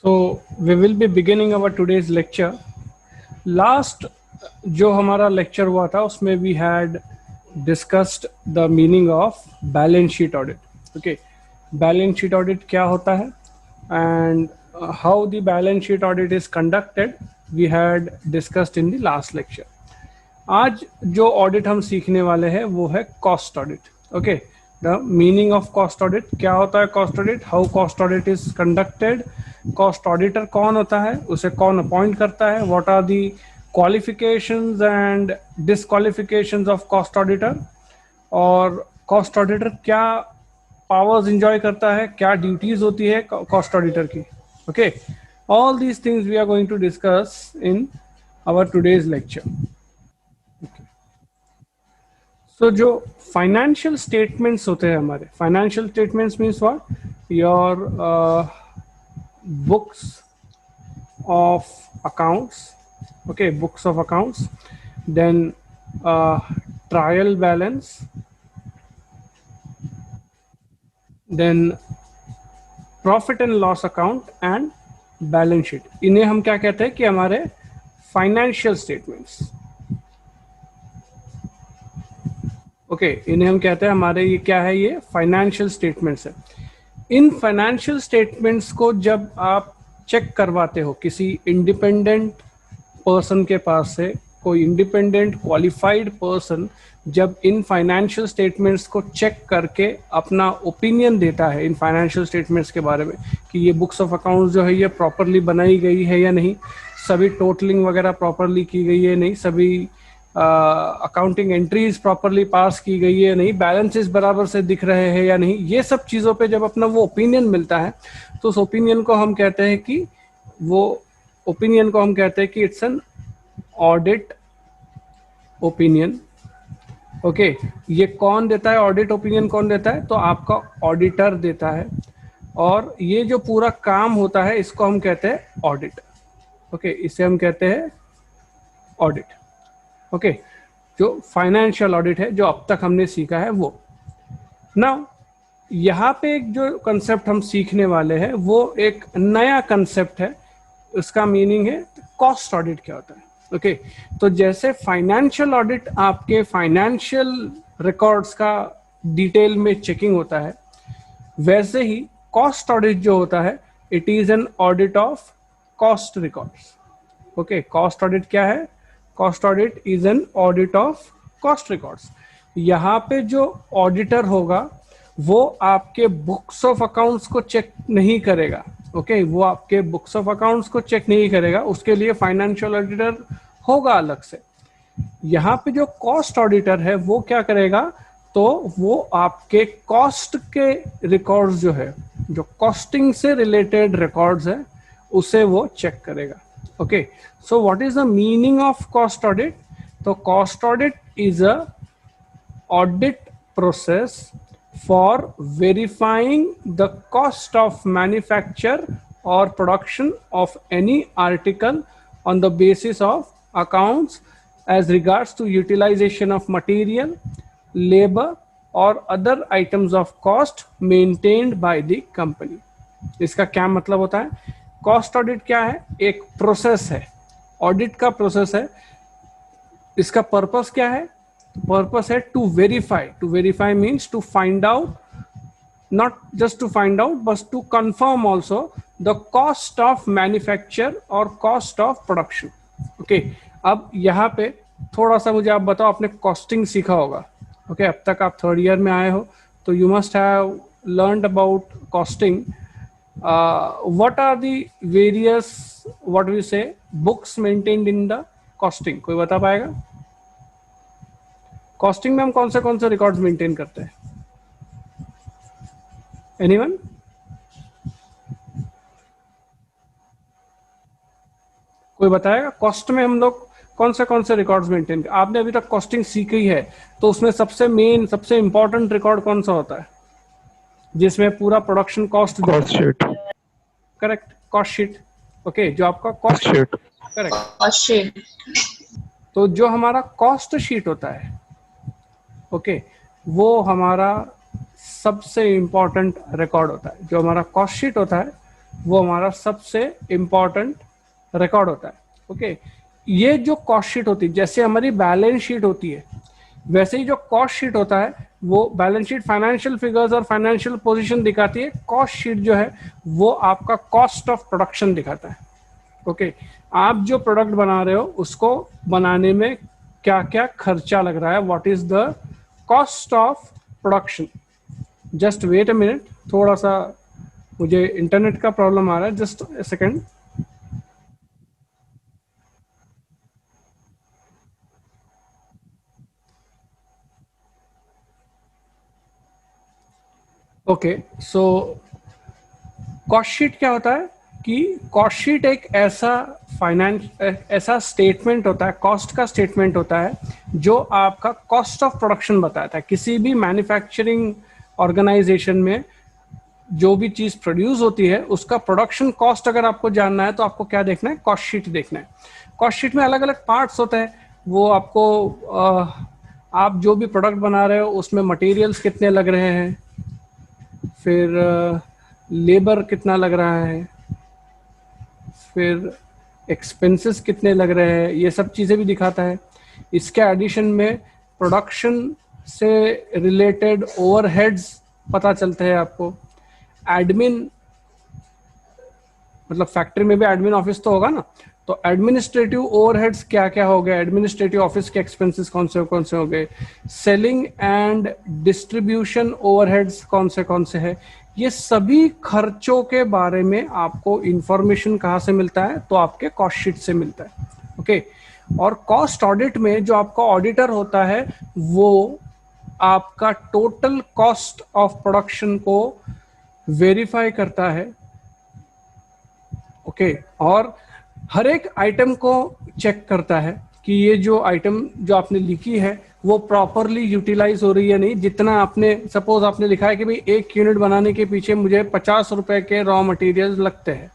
So we will be beginning our today's lecture. Last जो हमारा lecture हुआ था उसमें we had discussed the meaning of balance sheet audit. Okay, balance sheet audit क्या होता है and how the balance sheet audit is conducted we had discussed in the last lecture. आज जो ऑडिट हम सीखने वाले हैं वो है cost audit. Okay, the meaning of cost audit, क्या होता है cost audit, how cost audit is conducted, cost auditor कौन होता है, उसे कौन अपॉइंट करता है, what are the qualifications and disqualifications of cost auditor, और कॉस्ट ऑडिटर क्या पावर्स एंजॉय करता है, क्या ड्यूटीज होती है कॉस्ट ऑडिटर की. Okay, all these things we are going to discuss in our today's lecture. So जो फाइनेंशियल स्टेटमेंट्स होते हैं हमारे, financial statements means what, your books of accounts. Okay, books of accounts, then trial balance, then profit and loss account and balance sheet. इन्हें हम क्या कहते हैं कि हमारे फाइनेंशियल स्टेटमेंट्स. ओके, इन्हें हम कहते हैं हमारे, ये क्या है, ये फाइनेंशियल स्टेटमेंट्स है. इन फाइनेंशियल स्टेटमेंट्स को जब आप चेक करवाते हो किसी इंडिपेंडेंट पर्सन के पास से, कोई इंडिपेंडेंट क्वालिफाइड पर्सन जब इन फाइनेंशियल स्टेटमेंट्स को चेक करके अपना ओपिनियन देता है इन फाइनेंशियल स्टेटमेंट्स के बारे में कि ये बुक्स ऑफ अकाउंट्स जो है ये प्रॉपरली बनाई गई है या नहीं, सभी टोटलिंग वगैरह प्रॉपरली की गई है नहीं, सभी अकाउंटिंग एंट्रीज प्रॉपरली पास की गई है नहीं, बैलेंसेस बराबर से दिख रहे हैं या नहीं, ये सब चीज़ों पे जब अपना वो ओपिनियन मिलता है तो उस ओपिनियन को हम कहते हैं कि it's an audit opinion. Okay, ये कौन देता है, ऑडिट ओपिनियन कौन देता है, तो आपका ऑडिटर देता है, और ये जो पूरा काम होता है इसको हम कहते हैं ऑडिट. ओके, इसे हम कहते हैं ऑडिट. ओके, जो फाइनेंशियल ऑडिट है जो अब तक हमने सीखा है वो. नाउ यहाँ पे एक जो कंसेप्ट हम सीखने वाले हैं वो एक नया कंसेप्ट है, उसका मीनिंग है कॉस्ट ऑडिट क्या होता है. ओके, तो जैसे फाइनेंशियल ऑडिट आपके फाइनेंशियल रिकॉर्ड्स का डिटेल में चेकिंग होता है, वैसे ही कॉस्ट ऑडिट जो होता है it is an audit of cost records. Okay, cost audit क्या है, cost audit is an audit of cost records. यहाँ पे जो ऑडिटर होगा वो आपके बुक्स ऑफ अकाउंट्स को चेक नहीं करेगा. ओके, वो आपके बुक्स ऑफ अकाउंट्स को चेक नहीं करेगा, उसके लिए फाइनेंशियल ऑडिटर होगा अलग से. यहाँ पे जो कॉस्ट ऑडिटर है वो क्या करेगा, तो वो आपके कॉस्ट के रिकॉर्ड्स जो है, जो कॉस्टिंग से रिलेटेड रिकॉर्ड्स है, उसे वो चेक करेगा. Okay, so what is the meaning of cost audit? So cost audit is a audit process for verifying the cost of manufacture or production of any article on the basis of accounts as regards to utilization of material, labor or other items of cost maintained by the company. इसका क्या मतलब होता है, cost audit क्या है, एक process है, audit का प्रोसेस है. इसका पर्पस क्या है, पर्पस है to verify means to find out, not just to find out but to confirm also the cost of manufacture और कॉस्ट ऑफ प्रोडक्शन. ओके, अब यहाँ पे थोड़ा सा मुझे आप बताओ, आपने कॉस्टिंग सीखा होगा. ओके, अब तक आप थर्ड ईयर में आए हो तो you must have learned about costing. what are the various, what we say, books maintained in the costing? कोई बता पाएगा, कॉस्टिंग में हम कौन से रिकॉर्ड्स मेंटेन करते हैं? एनीवन? कोई बताएगा कॉस्ट में हम लोग कौन से रिकॉर्ड्स मेंटेन कर. आपने अभी तक कॉस्टिंग सीखी है तो उसमें सबसे मेन, सबसे इंपॉर्टेंट रिकॉर्ड कौन सा होता है जिसमें पूरा production cost, cost sheet. Correct, cost sheet. Okay, जो आपका cost sheet, correct, cost sheet. तो जो हमारा कॉस्ट शीट होता है, ओके, वो हमारा सबसे इंपॉर्टेंट रिकॉर्ड होता है. जो हमारा कॉस्ट शीट होता है वो हमारा सबसे इम्पॉर्टेंट रिकॉर्ड होता है। ओके, ये जो कॉस्ट शीट होती है, जैसे हमारी बैलेंस शीट होती है, वैसे ही जो कॉस्ट शीट होता है, वो बैलेंस शीट फाइनेंशियल फिगर्स और फाइनेंशियल पोजीशन दिखाती है। कॉस्ट शीट जो है वो आपका कॉस्ट ऑफ प्रोडक्शन दिखाता है। ओके, आप जो प्रोडक्ट बना रहे हो उसको बनाने में क्या क्या खर्चा लग रहा है, what is the cost of production. Just wait a minute, थोड़ा सा मुझे इंटरनेट का प्रॉब्लम आ रहा है, just a second. Okay, so cost sheet क्या होता है कि कॉस्ट शीट एक ऐसा ऐसा स्टेटमेंट होता है, कॉस्ट का स्टेटमेंट होता है, जो आपका कॉस्ट ऑफ प्रोडक्शन बताता है। किसी भी मैन्युफैक्चरिंग ऑर्गेनाइजेशन में जो भी चीज प्रोड्यूस होती है उसका प्रोडक्शन कॉस्ट अगर आपको जानना है तो आपको क्या देखना है, कॉस्ट शीट देखना है। कॉस्ट शीट में अलग अलग पार्ट्स होते हैं। वो आपको आप जो भी प्रोडक्ट बना रहे हो उसमें मटेरियल्स कितने लग रहे हैं, फिर लेबर कितना लग रहा है, फिर एक्सपेंसेस कितने लग रहे हैं, ये सब चीज़ें भी दिखाता है। इसके एडिशन में प्रोडक्शन से रिलेटेड ओवरहेड्स पता चलते हैं आपको। एडमिन, मतलब फैक्ट्री में भी एडमिन ऑफिस तो होगा ना, तो एडमिनिस्ट्रेटिव ओवरहेड्स क्या क्या हो गए, एडमिनिस्ट्रेटिव ऑफिस के एक्सपेंसेस कौन से हो गए, सेलिंग एंड डिस्ट्रीब्यूशन ओवरहेड्स कौन से है। ये सभी खर्चों के बारे में आपको इंफॉर्मेशन कहाँ से मिलता है, तो आपके कॉस्ट शीट से मिलता है। ओके, और कॉस्ट ऑडिट में जो आपका ऑडिटर होता है वो आपका टोटल कॉस्ट ऑफ प्रोडक्शन को वेरीफाई करता है। ओके, और हर एक आइटम को चेक करता है कि ये जो आइटम जो आपने लिखी है वो प्रॉपरली यूटिलाइज हो रही है नहीं। जितना आपने, सपोज आपने लिखा है कि भाई 1 यूनिट बनाने के पीछे मुझे 50 रुपए के रॉ मटेरियल्स लगते हैं,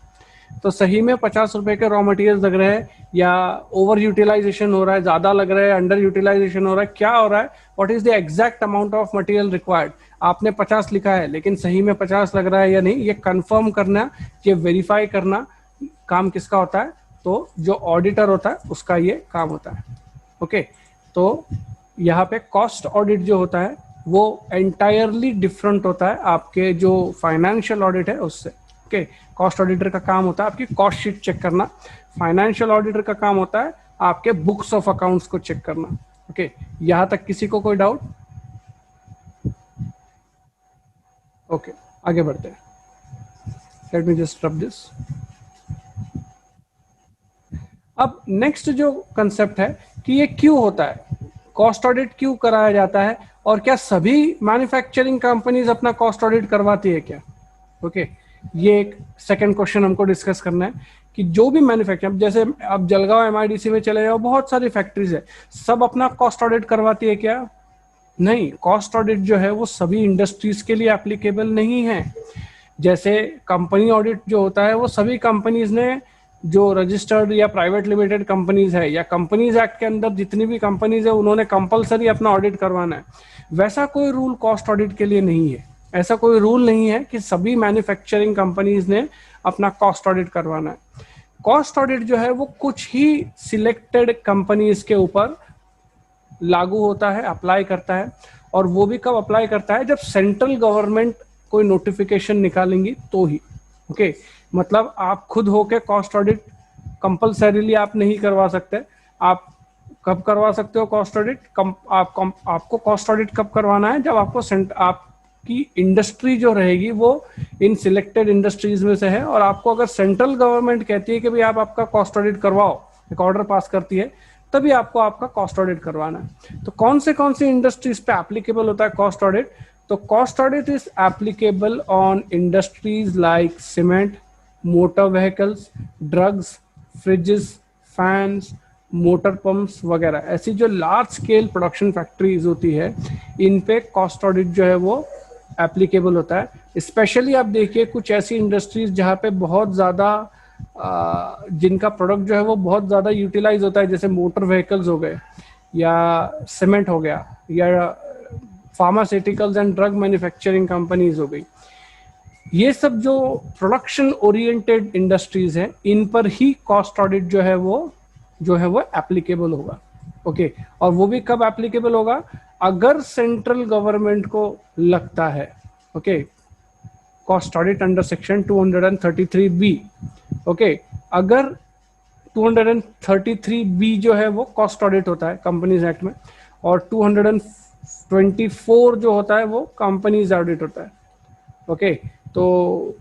तो सही में 50 रुपए के रॉ मटेरियल्स लग रहे हैं या ओवर यूटिलाइजेशन हो रहा है, ज्यादा लग रहा है, अंडर यूटिलाइजेशन हो रहा है, क्या हो रहा है, what is the exact amount of material required. आपने 50 लिखा है लेकिन सही में 50 लग रहा है या नहीं, ये कंफर्म करना, ये वेरीफाई करना काम किसका होता है, तो जो ऑडिटर होता है उसका ये काम होता है। ओके, तो यहाँ पे कॉस्ट ऑडिट जो होता है वो एंटायरली डिफरेंट होता है आपके जो फाइनेंशियल ऑडिट है उससे। ओके, कॉस्ट ऑडिटर का काम होता है आपकी कॉस्ट शीट चेक करना, फाइनेंशियल ऑडिटर का काम होता है आपके बुक्स ऑफ अकाउंट्स को चेक करना। ओके, यहाँ तक किसी को कोई डाउट? ओके, आगे बढ़ते हैं। Let me just rub this. अब नेक्स्ट जो कंसेप्ट है कि ये क्यों होता है, कॉस्ट ऑडिट क्यों कराया जाता है, और क्या सभी मैन्युफैक्चरिंग कंपनीज अपना कॉस्ट ऑडिट करवाती है क्या? ओके, ये एक सेकंड क्वेश्चन हमको डिस्कस करना है कि जो भी मैन्युफैक्चर, जैसे अब जलगांव एमआईडीसी में चले जाओ, बहुत सारी फैक्ट्रीज है, सब अपना कॉस्ट ऑडिट करवाती है क्या? नहीं, कॉस्ट ऑडिट जो है वो सभी इंडस्ट्रीज के लिए एप्लीकेबल नहीं है। जैसे कंपनी ऑडिट जो होता है वो सभी कंपनीज ने, जो रजिस्टर्ड या प्राइवेट लिमिटेड कंपनीज है या कंपनीज एक्ट के अंदर जितनी भी कंपनीज है उन्होंने कंपलसरी अपना ऑडिट करवाना है। वैसा कोई रूल कॉस्ट ऑडिट के लिए नहीं है। ऐसा कोई रूल नहीं है कि सभी मैन्युफैक्चरिंग कंपनीज ने अपना कॉस्ट ऑडिट करवाना है। कॉस्ट ऑडिट जो है वो कुछ ही सिलेक्टेड कंपनीज के ऊपर लागू होता है, अप्लाई करता है, और वो भी कब अप्लाई करता है, जब सेंट्रल गवर्नमेंट कोई नोटिफिकेशन निकालेंगी तो ही। ओके, मतलब आप खुद होके कॉस्ट ऑडिट कंपलसरीली आप नहीं करवा सकते। आप कब करवा सकते हो कॉस्ट ऑडिट? आपको कॉस्ट ऑडिट कब करवाना है, जब आपको आपकी इंडस्ट्री जो रहेगी वो इन सिलेक्टेड इंडस्ट्रीज में से है, और आपको अगर सेंट्रल गवर्नमेंट कहती है कि भाई आप आपका कॉस्ट ऑडिट करवाओ, एक ऑर्डर पास करती है, तभी आपको आपका कॉस्ट ऑडिट करवाना है। तो कौन सी इंडस्ट्रीज पे एप्लीकेबल होता है कॉस्ट ऑडिट? तो cost audit is applicable on industries like cement, motor vehicles, drugs, freezes, fans, motor pumps वगैरह। ऐसी जो लार्ज स्केल प्रोडक्शन फैक्ट्रीज होती है, इन पे कॉस्ट ऑडिट जो है वो एप्लीकेबल होता है। स्पेशली आप देखिए कुछ ऐसी इंडस्ट्रीज जहाँ पे बहुत ज़्यादा जिनका प्रोडक्ट जो है वो बहुत ज़्यादा यूटिलाइज होता है, जैसे मोटर व्हीकल्स हो गए या सीमेंट हो गया या pharmaceuticals and drug manufacturing companies हो गई। ये सब जो प्रोडक्शन ओरिएंटेड इंडस्ट्रीज हैं, इन पर ही कॉस्ट ऑडिट जो है वो एप्लीकेबल होगा। ओके, और वो भी कब एप्लीकेबल होगा? अगर सेंट्रल गवर्नमेंट को लगता है, okay, cost audit under section 233B। Okay, अगर 233B जो है वो कॉस्ट ऑडिट होता है कंपनीज एक्ट में, और 224 जो होता है वो कंपनीज ऑडिट होता है। ओके, तो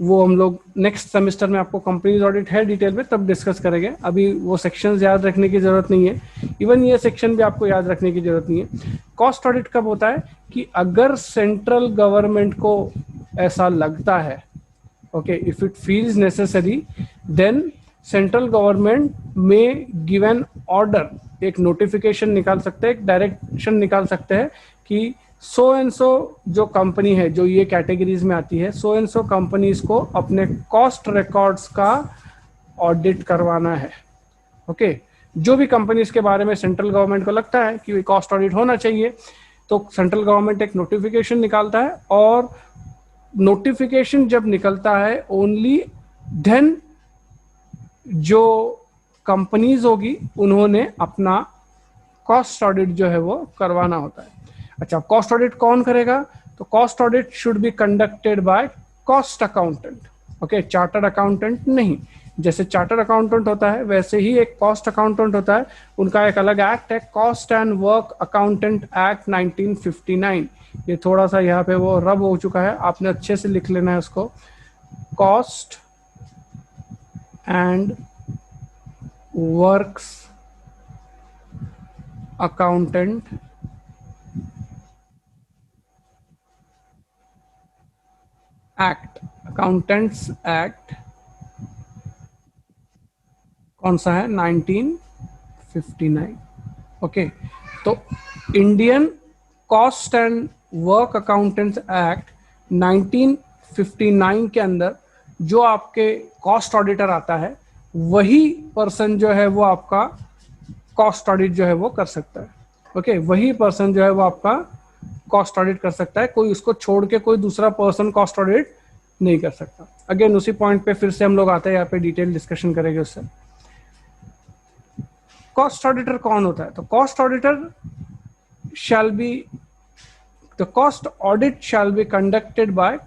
वो हम लोग नेक्स्ट सेमेस्टर में, आपको कंपनीज ऑडिट है डिटेल में, तब डिस्कस करेंगे। अभी वो सेक्शंस याद रखने की जरूरत नहीं है, इवन ये सेक्शन भी आपको याद रखने की जरूरत नहीं है। कॉस्ट ऑडिट कब होता है? कि अगर सेंट्रल गवर्नमेंट को ऐसा लगता है, okay, if it feels necessary, then central government में गिव एन ऑर्डर, एक नोटिफिकेशन निकाल सकते हैं, एक डायरेक्शन निकाल सकते हैं कि सो एंड सो जो कंपनी है, जो ये कैटेगरीज में आती है, सो एंड सो कंपनीज को अपने कॉस्ट रिकॉर्ड्स का ऑडिट करवाना है। ओके, जो भी कंपनीज के बारे में सेंट्रल गवर्नमेंट को लगता है कि कॉस्ट ऑडिट होना चाहिए, तो सेंट्रल गवर्नमेंट एक नोटिफिकेशन निकालता है, और नोटिफिकेशन जब निकलता है, ओनली देन जो कंपनीज होगी उन्होंने अपना कॉस्ट ऑडिट जो है वो करवाना होता है। अच्छा, कॉस्ट ऑडिट कौन करेगा? तो cost audit should be conducted by cost accountant. Okay, chartered accountant नहीं। जैसे चार्टर्ड अकाउंटेंट होता है, वैसे ही एक कॉस्ट अकाउंटेंट होता है, उनका एक अलग एक्ट है, cost and work accountant act 1959। ये थोड़ा सा यहाँ पे वो रब हो चुका है, आपने अच्छे से लिख लेना है उसको। Cost and works accountant act, accountants act कौन सा है? 1959। ओके, तो Indian cost and work accountants act 1959 के अंदर जो आपके कॉस्ट ऑडिटर आता है, वही पर्सन जो है वो आपका कॉस्ट ऑडिट जो है वो कर सकता है। ओके, वही पर्सन जो है वो आपका कॉस्ट ऑडिट कर सकता है, कोई उसको छोड़ के कोई दूसरा पर्सन कॉस्ट ऑडिट नहीं कर सकता। अगेन उसी पॉइंट पे फिर से हम लोग आते हैं, यहाँ पे डिटेल डिस्कशन करेंगे उससे। कॉस्ट ऑडिटर कौन होता है? तो cost auditor shall be, the cost audit shall be conducted by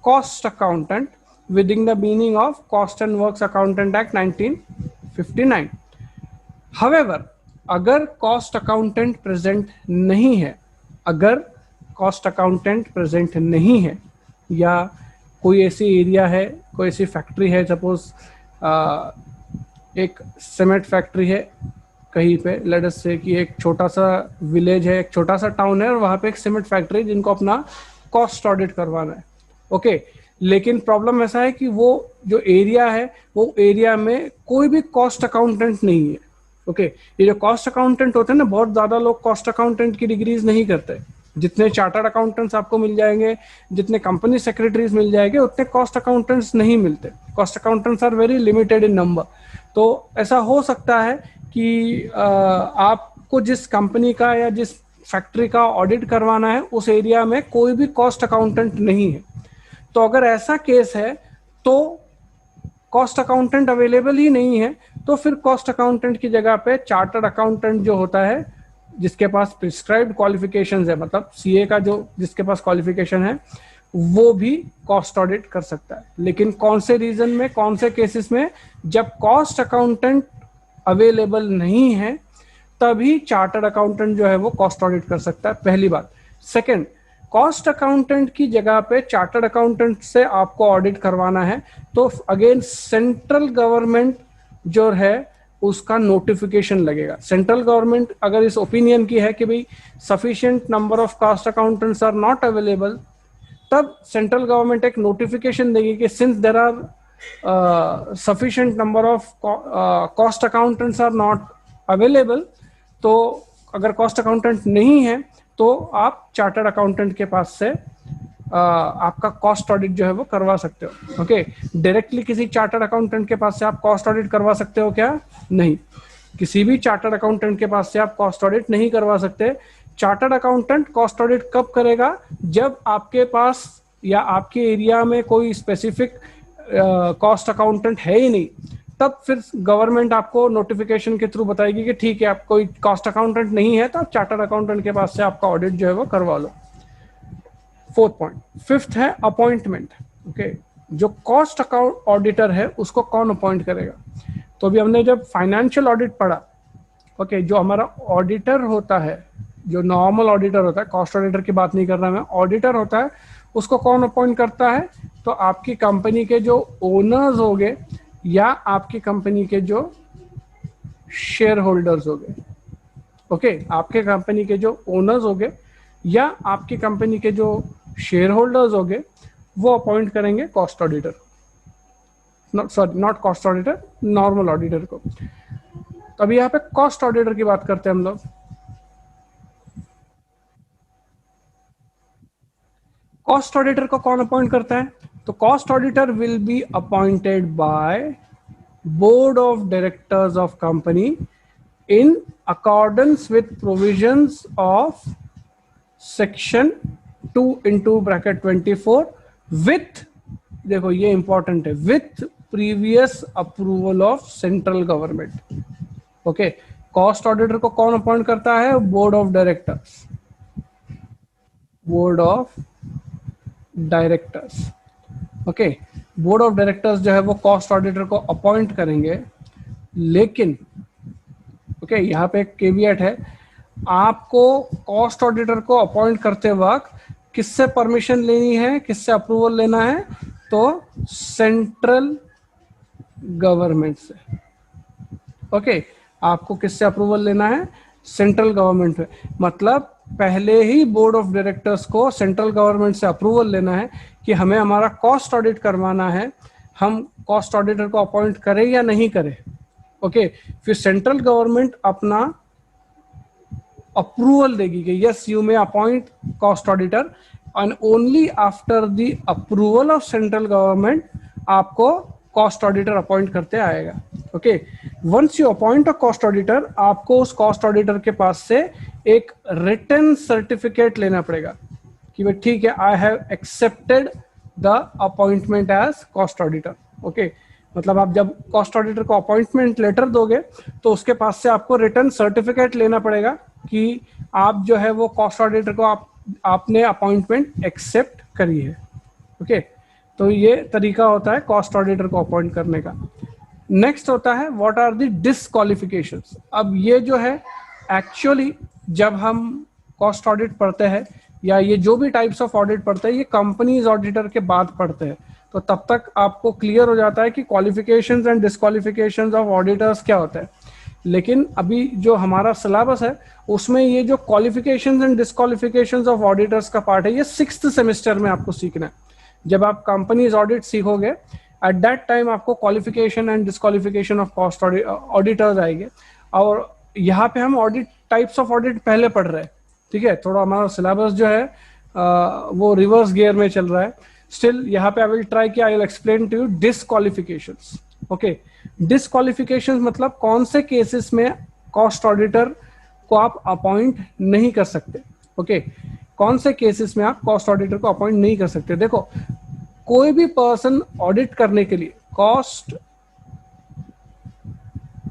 cost accountant within the meaning of Cost and Works Accountant Act 1959. However, अगर कॉस्ट अकाउंटेंट प्रेजेंट नहीं है, अगर कॉस्ट अकाउंटेंट प्रेजेंट नहीं है, या कोई ऐसी एरिया है, कोई ऐसी फैक्ट्री है, सपोज एक सीमेंट फैक्ट्री है कहीं पे, लेट अस से कि एक छोटा सा विलेज है, एक छोटा सा टाउन है, और वहाँ पे एक सीमेंट फैक्ट्री जिनको अपना कॉस्ट ऑडिट करवाना है। ओके, लेकिन प्रॉब्लम ऐसा है कि वो जो एरिया है, वो एरिया में कोई भी कॉस्ट अकाउंटेंट नहीं है। ओके, ये जो कॉस्ट अकाउंटेंट होते हैं ना, बहुत ज़्यादा लोग कॉस्ट अकाउंटेंट की डिग्रीज नहीं करते। जितने चार्टर्ड अकाउंटेंट्स आपको मिल जाएंगे, जितने कंपनी सेक्रेटरीज मिल जाएंगे, उतने कॉस्ट अकाउंटेंट्स नहीं मिलते। Cost accountants are very limited in number. तो ऐसा हो सकता है कि आपको जिस कंपनी का या जिस फैक्ट्री का ऑडिट करवाना है, उस एरिया में कोई भी कॉस्ट अकाउंटेंट नहीं है। तो अगर ऐसा केस है, तो कॉस्ट अकाउंटेंट अवेलेबल ही नहीं है, तो फिर कॉस्ट अकाउंटेंट की जगह पे चार्टर्ड अकाउंटेंट जो होता है, जिसके पास प्रिस्क्राइब्ड क्वालिफिकेशंस है, मतलब सीए का जो जिसके पास क्वालिफिकेशन है, वो भी कॉस्ट ऑडिट कर सकता है। लेकिन कौन से रीजन में, कौन से केसेस में? जब कॉस्ट अकाउंटेंट अवेलेबल नहीं है, तभी चार्टर्ड अकाउंटेंट जो है वो कॉस्ट ऑडिट कर सकता है, पहली बात। सेकंड, कॉस्ट अकाउंटेंट की जगह पे चार्टर्ड अकाउंटेंट से आपको ऑडिट करवाना है, तो अगेन सेंट्रल गवर्नमेंट जो है उसका नोटिफिकेशन लगेगा। सेंट्रल गवर्नमेंट अगर इस ओपिनियन की है कि भाई sufficient number of cost accountants are not available, तब सेंट्रल गवर्नमेंट एक नोटिफिकेशन देगी कि since there are sufficient number of cost accountants are not available, तो अगर कॉस्ट अकाउंटेंट नहीं है, तो आप चार्टर्ड अकाउंटेंट के पास से आपका कॉस्ट ऑडिट जो है वो करवा सकते हो। ओके, डायरेक्टली किसी चार्टर्ड अकाउंटेंट के पास से आप कॉस्ट ऑडिट करवा सकते हो क्या? नहीं, किसी भी चार्टर्ड अकाउंटेंट के पास से आप कॉस्ट ऑडिट नहीं करवा सकते। चार्टर्ड अकाउंटेंट कॉस्ट ऑडिट कब करेगा? जब आपके पास या आपके एरिया में कोई स्पेसिफिक कॉस्ट अकाउंटेंट है ही नहीं, तब फिर गवर्नमेंट आपको नोटिफिकेशन के थ्रू बताएगी कि ठीक है, आप कोई कॉस्ट अकाउंटेंट नहीं है तो आप चार्टर्ड अकाउंटेंट के पास से आपका ऑडिट जो है वो करवा लो। Fourth point. फिफ्थ है अपॉइंटमेंट। ओके, जो कॉस्ट अकाउंट ऑडिटर है उसको कौन अपॉइंट करेगा? तो अभी हमने जब फाइनेंशियल ऑडिट पढ़ा, ओके, जो हमारा ऑडिटर होता है, जो नॉर्मल ऑडिटर होता है, कॉस्ट ऑडिटर की बात नहीं कर रहा मैं, ऑडिटर होता है, उसको कौन अपॉइंट करता है? तो आपकी कंपनी के जो ओनर्स हो गए या आपकी कंपनी के जो शेयर होल्डर्स हो गए। ओके, आपके कंपनी के जो ओनर्स हो गए या आपकी कंपनी के जो शेयर होल्डर्स हो गए, वो अपॉइंट करेंगे cost auditor, not cost auditor, normal auditor को। तो अभी यहाँ पे कॉस्ट ऑडिटर की बात करते हैं हम लोग। कॉस्ट ऑडिटर को कौन अपॉइंट करता है? तो cost auditor will be appointed by board of directors of company in accordance with provisions of section 2 into bracket 24 with, देखो ये इंपॉर्टेंट है, with previous approval of central government। Okay, cost auditor को कौन appoint करता है? Board of directors, board of directors. Okay, board of directors जो है वो कॉस्ट ऑडिटर को अपॉइंट करेंगे, लेकिन ओके, यहाँ पे एक केवियट है, आपको कॉस्ट ऑडिटर को अपॉइंट करते वक्त किससे परमिशन लेनी है, किससे अप्रूवल लेना है? तो सेंट्रल गवर्नमेंट से। ओके, आपको किससे अप्रूवल लेना है? सेंट्रल गवर्नमेंट से। मतलब पहले ही बोर्ड ऑफ डायरेक्टर्स को सेंट्रल गवर्नमेंट से अप्रूवल लेना है कि हमें हमारा कॉस्ट ऑडिट करवाना है, हम कॉस्ट ऑडिटर को अपॉइंट करें या नहीं करें। ओके, फिर सेंट्रल गवर्नमेंट अपना अप्रूवल देगी कि yes you may appoint cost auditor, and only after the approval of central government आपको कॉस्ट ऑडिटर अपॉइंट करते आएगा। Okay, once you appoint a cost auditor, आपको उस कॉस्ट ऑडिटर के पास से एक रिटन सर्टिफिकेट लेना पड़ेगा कि भाई ठीक है, I have accepted the appointment as cost auditor. Okay, मतलब आप जब कॉस्ट ऑडिटर को अपॉइंटमेंट लेटर दोगे तो उसके पास से आपको रिटर्न सर्टिफिकेट लेना पड़ेगा कि आप जो है वो कॉस्ट ऑडिटर को आपने अपॉइंटमेंट एक्सेप्ट करी है। ओके, तो ये तरीका होता है कॉस्ट ऑडिटर को अपॉइंट करने का। नेक्स्ट होता है व्हाट आर द डिसक्वालिफिकेशंस। अब ये जो है एक्चुअली जब हम कॉस्ट ऑडिट पढ़ते हैं या ये जो भी टाइप्स ऑफ ऑडिट पढ़ते हैं, ये कंपनीज ऑडिटर के बाद पढ़ते हैं, तो तब तक आपको क्लियर हो जाता है कि qualifications and disqualifications of auditors क्या होता है। लेकिन अभी जो हमारा सिलेबस है उसमें ये जो qualifications and disqualifications of auditors का पार्ट है, ये 6th सेमेस्टर में आपको सीखना है। जब आप कंपनीज ऑडिट सीखोगे, एट दैट टाइम आपको qualification and disqualification of cost auditors आएंगे। और यहाँ पे हम ऑडिट टाइप्स ऑफ ऑडिट पहले पढ़ रहे हैं, ठीक है, थोड़ा हमारा सिलेबस जो है वो रिवर्स गियर में चल रहा है। स्टिल यहाँ पे आई विल ट्राई कि I will explain to you disqualifications. Okay, disqualifications मतलब कौन से केसेस में कॉस्ट ऑडिटर को आप अपॉइंट नहीं कर सकते। ओके, कौन से केसेस में आप कॉस्ट ऑडिटर को अपॉइंट नहीं कर सकते। देखो, कोई भी पर्सन ऑडिट करने के लिए कॉस्ट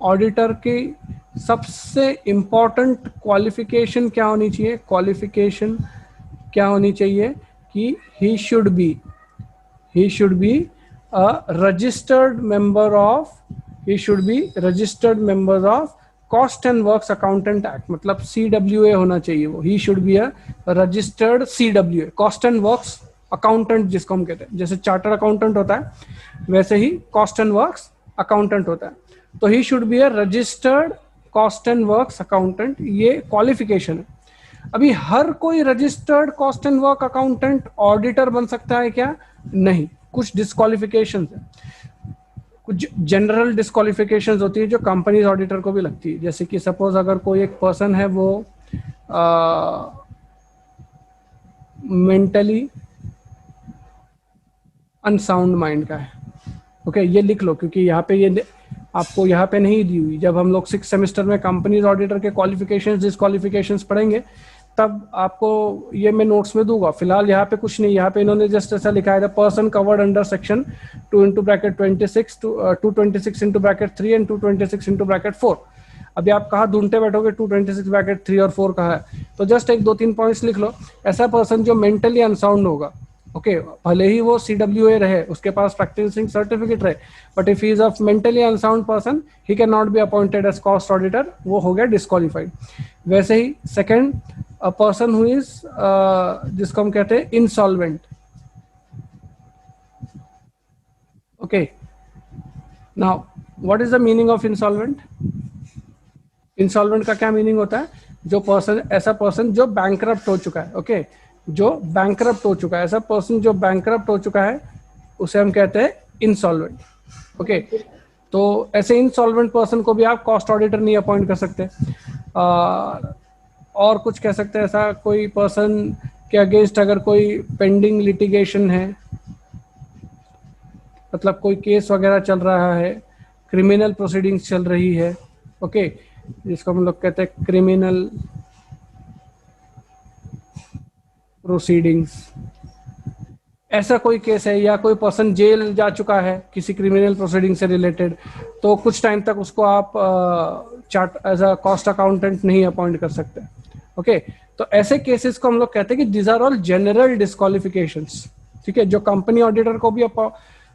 ऑडिटर की सबसे इंपॉर्टेंट क्वालिफिकेशन क्या होनी चाहिए? क्वालिफिकेशन क्या होनी चाहिए कि he should be a registered member of Cost and Works Accountant Act, मतलब CWA होना चाहिए वो। he should be a registered CWA, Cost and Works Accountant जिसको हम कहते हैं। जैसे चार्टर अकाउंटेंट होता है वैसे ही Cost and Works Accountant होता है, तो he should be a registered Cost and Works Accountant, ये क्वालिफिकेशन है। अभी हर कोई registered cost and work accountant auditor बन सकता है क्या? नहीं, कुछ डिस्क्वालिफिकेशंस है, कुछ जनरल डिस्क्वालिफिकेशंस होती है जो कंपनीज ऑडिटर को भी लगती है। जैसे कि सपोज अगर कोई एक पर्सन है वो मेंटली अनसाउंड माइंड का है। ओके, ये लिख लो क्योंकि यहाँ पे ये आपको यहाँ पे नहीं दी हुई। जब हम लोग 6th सेमेस्टर में कंपनीज ऑडिटर के क्वालिफिकेशंस डिस्क्वालिफिकेशंस पढ़ेंगे तब आपको ये मैं नोट्स में दूंगा। फिलहाल यहाँ पे कुछ नहीं, यहाँ पे इन्होंने जस्ट ऐसा लिखा है, the person covered under section 2 into bracket 26 226 into bracket 3 and 226 into bracket 4। अभी आप कहाँ ढूंढते बैठोगे 226 ब्रैकेट 3 और 4 कहाँ है, तो जस्ट एक 2-3 पॉइंट्स लिख लो। ऐसा पर्सन जो मेंटली अनसाउंड होगा, ओके, भले ही वो CWA रहे, उसके पास प्रैक्टिसिंग सर्टिफिकेट रहे, but if he is a mentally unsound person he can not be appointed as cost auditor, वो हो गया डिस्क्वालिफाइड। वैसे ही second, a person who is, जिसको हम कहते हैं insolvent, okay. Now what is the meaning of insolvent? Insolvent का क्या मीनिंग होता है? जो पर्सन, ऐसा पर्सन जो बैंकरप्ट हो चुका है, ओके, जो बैंकरप्ट हो चुका है, ऐसा पर्सन जो बैंकरप्ट हो चुका है उसे हम कहते हैं इंसॉल्वेंट, ओके। तो ऐसे इंसॉल्वेंट पर्सन को भी आप कॉस्ट ऑडिटर नहीं अपॉइंट कर सकते। और कुछ कह सकते हैं, ऐसा कोई पर्सन के अगेंस्ट अगर कोई पेंडिंग लिटिगेशन है, मतलब कोई केस वगैरह चल रहा है, क्रिमिनल प्रोसीडिंग्स चल रही है, ओके, जिसको हम लोग कहते हैं क्रिमिनल प्रोसीडिंग्स, ऐसा कोई केस है, या कोई पर्सन जेल जा चुका है किसी क्रिमिनल प्रोसीडिंग से रिलेटेड, तो कुछ टाइम तक उसको आप chart as a cost accountant नहीं अपॉइंट कर सकते, ओके। तो ऐसे केसेस को हम लोग कहते हैं कि दिस आर ऑल जनरल डिस्क्वालिफिकेशंस, ठीक है, जो कंपनी ऑडिटर को भी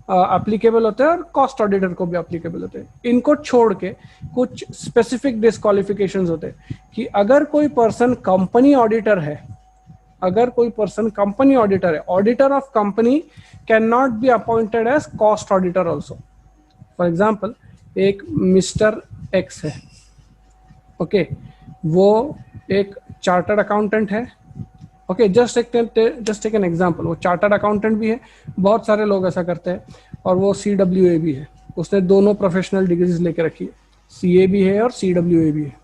एप्लीकेबल होते हैं और कॉस्ट ऑडिटर को भी एप्लीकेबल होते हैं। इनको छोड़ के कुछ स्पेसिफिक डिस्क्वालिफिकेशंस होते हैं कि अगर कोई पर्सन कंपनी ऑडिटर है, अगर कोई पर्सन कंपनी ऑडिटर है, auditor of company can not be appointed as cost auditor also. For example, एक मिस्टर एक्स है, ओके, वो एक चार्टर्ड अकाउंटेंट है, okay, just take an example, वो चार्टर्ड अकाउंटेंट भी है, बहुत सारे लोग ऐसा करते हैं, और वो CWA भी है, उसने दोनों प्रोफेशनल डिग्रीज लेके रखी है, CA भी है और CWA भी है,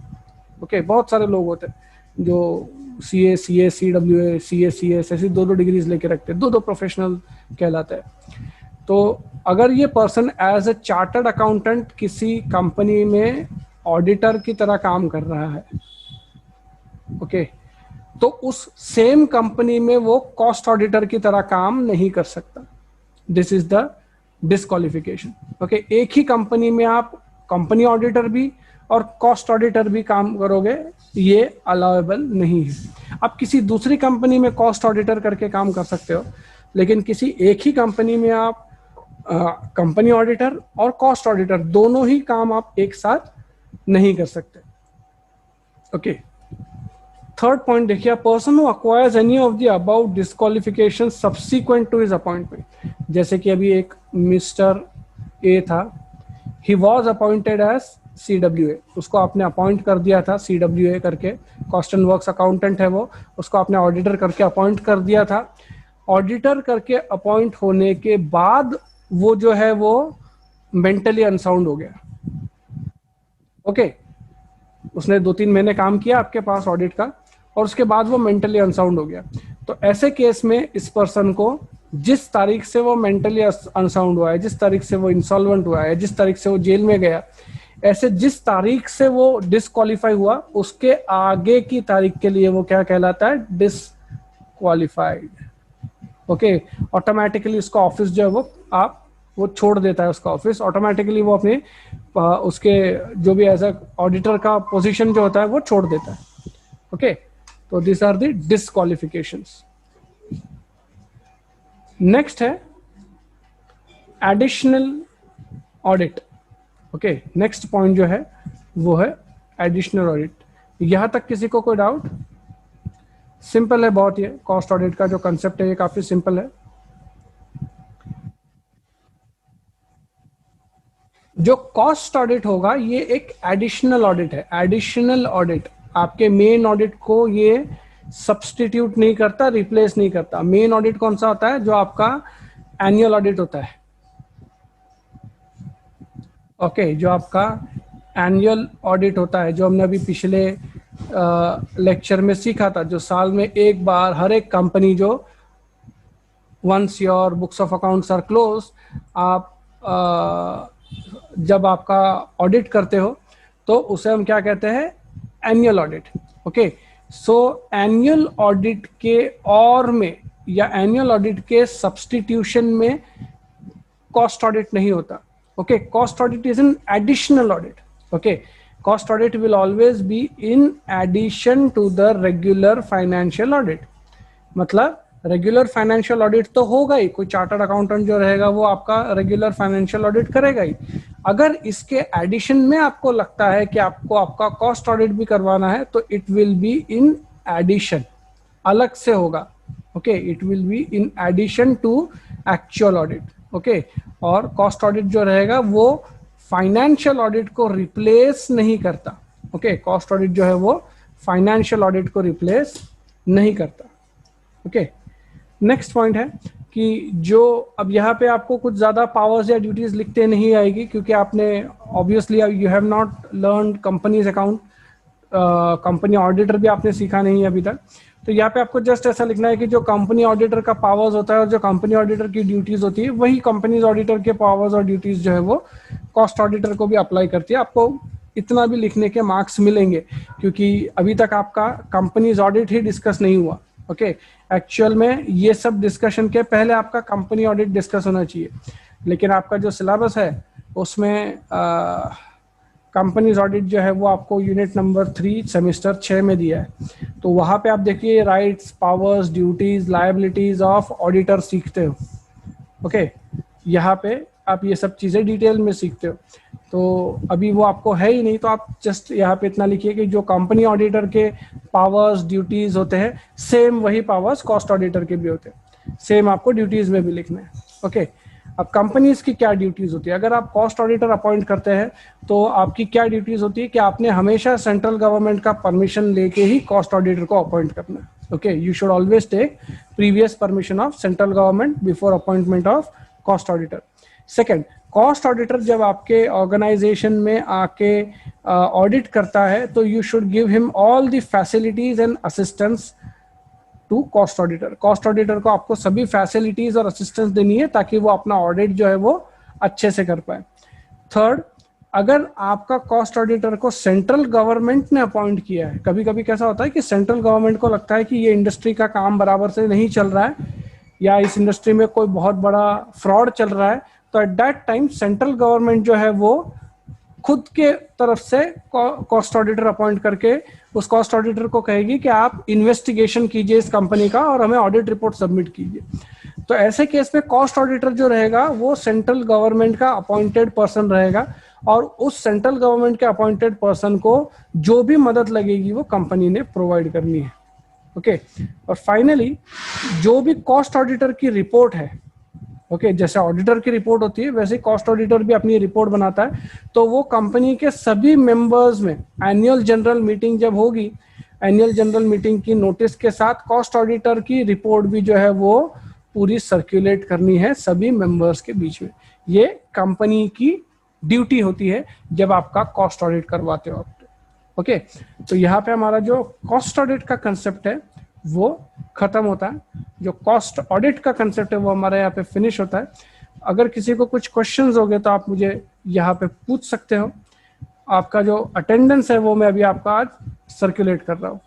ओके। बहुत सारे लोग होते हैं जो CA CWA CA CS ऐसी दो डिग्रीज लेके रखते हैं, दो प्रोफेशनल कहलाते हैं। तो अगर ये person as a chartered accountant किसी कंपनी में ऑडिटर की तरह काम कर रहा है, ओके, तो उस सेम कंपनी में वो कॉस्ट ऑडिटर की तरह काम नहीं कर सकता। This is the disqualification, okay. एक ही कंपनी में आप कंपनी ऑडिटर भी और कॉस्ट ऑडिटर भी काम करोगे, ये अलाउएबल नहीं है। आप किसी दूसरी कंपनी में कॉस्ट ऑडिटर करके काम कर सकते हो, लेकिन किसी एक ही कंपनी में आप कंपनी ऑडिटर और कॉस्ट ऑडिटर दोनों ही काम आप एक साथ नहीं कर सकते, ओके। थर्ड पॉइंट देखिए, person who acquires any of the about disqualification subsequent to his appointment. जैसे कि अभी एक मिस्टर ए था, he was appointed as CWA, उसको आपने अपॉइंट कर दिया था CWA करके, कॉस्ट एंड वर्क्स अकाउंटेंट है वो, उसको आपने ऑडिटर करके अपॉइंट कर दिया था। ऑडिटर करके अपॉइंट होने के बाद वो जो है वो मेंटली अनसाउंड हो गया, ओके। उसने 2-3 महीने काम किया आपके पास ऑडिट का, और उसके बाद वो मेंटली अनसाउंड हो गया। तो ऐसे केस में इस पर्सन को जिस तारीख से वो मेंटली अनसाउंड हुआ है, जिस तारीख से वो इंसॉल्वेंट हुआ है, जिस तारीख से वो जेल में गया, ऐसे जिस तारीख से वो डिसक्वालीफाई हुआ, उसके आगे की तारीख के लिए वो क्या कहलाता है? Disqualified, okay. ऑटोमेटिकली उसका ऑफिस जो है वो छोड़ देता है, उसका ऑफिस ऑटोमेटिकली वो अपने उसके जो भी एज अ ऑडिटर का पोजीशन जो होता है वो छोड़ देता है, ओके। तो this are the disqualifications. Next है additional audit, okay. Next point जो है वो है एडिशनल ऑडिट। यहां तक किसी को कोई डाउट? सिंपल है बहुत, ये कॉस्ट ऑडिट का जो कंसेप्ट है ये काफी सिंपल है। जो कॉस्ट ऑडिट होगा ये एक एडिशनल ऑडिट है। एडिशनल ऑडिट आपके मेन ऑडिट को ये सब्सटीट्यूट नहीं करता, रिप्लेस नहीं करता। मेन ऑडिट कौन सा होता है? जो आपका एनुअल ऑडिट होता है, ओके। जो आपका एनुअल ऑडिट होता है, जो हमने अभी पिछले लेक्चर में सीखा था, जो साल में एक बार हर एक कंपनी जो once your books of accounts are close, आप जब आपका ऑडिट करते हो तो उसे हम क्या कहते हैं? Annual audit, okay. So annual audit के और में या एनुअल ऑडिट के सब्सटीट्यूशन में कॉस्ट ऑडिट नहीं होता. Okay, cost audit is an additional audit. Okay, cost audit will always be in addition to the regular financial audit. मतलब regular financial audit तो होगा ही, कोई चार्टर्ड अकाउंटेंट जो रहेगा वो आपका रेगुलर फाइनेंशियल ऑडिट करेगा ही. अगर इसके एडिशन में आपको लगता है कि आपको आपका कॉस्ट ऑडिट भी करवाना है तो it will be in addition, अलग से होगा. Okay, it will be in addition to actual audit. Okay, और कॉस्ट ऑडिट जो रहेगा वो फाइनेंशियल ऑडिट को रिप्लेस नहीं करता. ओके, कॉस्ट ऑडिट जो है वो फाइनेंशियल ऑडिट को रिप्लेस नहीं करता. ओके, नेक्स्ट पॉइंट है कि जो अब यहाँ पे आपको कुछ ज्यादा पावर्स या ड्यूटीज लिखते नहीं आएगी, क्योंकि आपने obviously you have not learn companies account, company auditor भी आपने सीखा नहीं है अभी तक. तो यहाँ पे आपको जस्ट ऐसा लिखना है कि जो कंपनी ऑडिटर का पावर्स होता है और जो कंपनी ऑडिटर की ड्यूटीज होती है वही कंपनीज ऑडिटर के पावर्स और ड्यूटीज जो है वो कॉस्ट ऑडिटर को भी अप्लाई करती है. आपको इतना भी लिखने के मार्क्स मिलेंगे, क्योंकि अभी तक आपका कंपनीज ऑडिट ही डिस्कस नहीं हुआ. ओके, एक्चुअल में ये सब डिस्कशन के पहले आपका कंपनी ऑडिट डिस्कस होना चाहिए, लेकिन आपका जो सिलेबस है उसमें कंपनीज ऑडिट जो है वो आपको यूनिट नंबर 3 सेमेस्टर 6 में दिया है. तो वहाँ पे आप देखिए rights, powers, duties, liabilities of auditor सीखते हो. ओके, यहाँ पे आप ये सब चीज़ें डिटेल में सीखते हो. तो अभी वो आपको है ही नहीं, तो आप जस्ट यहाँ पे इतना लिखिए कि जो कंपनी ऑडिटर के पावर्स, ड्यूटीज होते हैं सेम वही पावर्स कॉस्ट ऑडिटर के भी होते हैं. सेम आपको ड्यूटीज में भी लिखना है. ओके, अब कंपनीज की क्या ड्यूटीज होती है. अगर आप कॉस्ट ऑडिटर अपॉइंट करते हैं तो आपकी क्या ड्यूटीज होती है कि आपने हमेशा सेंट्रल गवर्नमेंट का परमिशन लेके ही कॉस्ट ऑडिटर को अपॉइंट करना है. Okay, you should always take previous permission of central government before appointment of cost auditor. Second, cost auditor जब आपके ऑर्गेनाइजेशन में आके ऑडिट करता है तो you should give him all the facilities and assistance to cost auditor. Cost auditor को आपको सभी फैसिलिटीज और असिस्टेंस देनी है ताकि वो अपना ऑडिट जो है वो अच्छे से कर पाए. थर्ड, अगर आपका कॉस्ट ऑडिटर को सेंट्रल गवर्नमेंट ने अपॉइंट किया है, कभी कभी कैसा होता है कि सेंट्रल गवर्नमेंट को लगता है कि ये इंडस्ट्री का काम बराबर से नहीं चल रहा है या इस इंडस्ट्री में कोई बहुत बड़ा फ्रॉड चल रहा है, तो at that time central government जो है वो खुद के तरफ से कॉस्ट ऑडिटर अपॉइंट करके उस कॉस्ट ऑडिटर को कहेगी कि आप इन्वेस्टिगेशन कीजिए इस कंपनी का और हमें ऑडिट रिपोर्ट सबमिट कीजिए. तो ऐसे केस में कॉस्ट ऑडिटर जो रहेगा वो सेंट्रल गवर्नमेंट का अपॉइंटेड पर्सन रहेगा और उस सेंट्रल गवर्नमेंट के अपॉइंटेड पर्सन को जो भी मदद लगेगी वो कंपनी ने प्रोवाइड करनी है. ओके, और फाइनली जो भी कॉस्ट ऑडिटर की रिपोर्ट है, ओके, जैसे ऑडिटर की रिपोर्ट होती है वैसे कॉस्ट ऑडिटर भी अपनी रिपोर्ट बनाता है, तो वो कंपनी के सभी मेंबर्स में एनुअल जनरल मीटिंग जब होगी, एनुअल जनरल मीटिंग की नोटिस के साथ कॉस्ट ऑडिटर की रिपोर्ट भी जो है वो पूरी सर्कुलेट करनी है सभी मेंबर्स के बीच में. ये कंपनी की ड्यूटी होती है जब आपका कॉस्ट ऑडिट करवाते हो आप. ओके, तो यहाँ पे हमारा जो कॉस्ट ऑडिट का कंसेप्ट है वो खत्म होता है. जो कॉस्ट ऑडिट का कंसेप्ट है वो हमारे यहाँ पे फिनिश होता है. अगर किसी को कुछ क्वेश्चंस हो गए तो आप मुझे यहाँ पे पूछ सकते हो. आपका जो अटेंडेंस है वो मैं अभी आपका आज सर्कुलेट कर रहा हूँ.